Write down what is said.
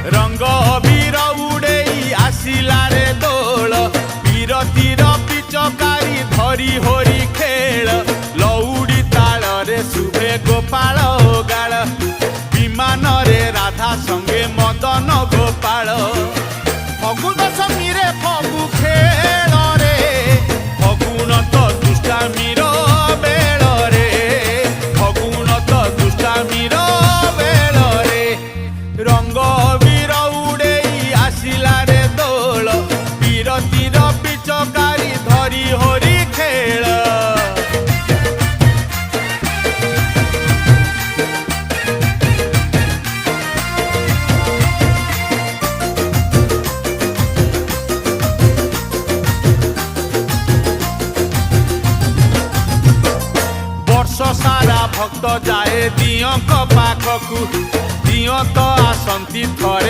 रंग अबीर उड़ेई आसिला रे दोल बीरतीर पिचकारी धरी होरी खेल लौड़ी ताल रे शुभे गोपाल गाल विमान रे राधा संगे मदन गोपाल फगु दशमी रे फगु खेल रे फगुन तो दुष्टामीर बेल रे फगुन तो दुष्टामीर बेल रे रंग अबीर उड़ेई आसिला रे दोल बीरतीर पिचकारी धरी होरी खेल। वर्ष सारा भक्त जाए दियों पाखकू दियों तो आसंती थरे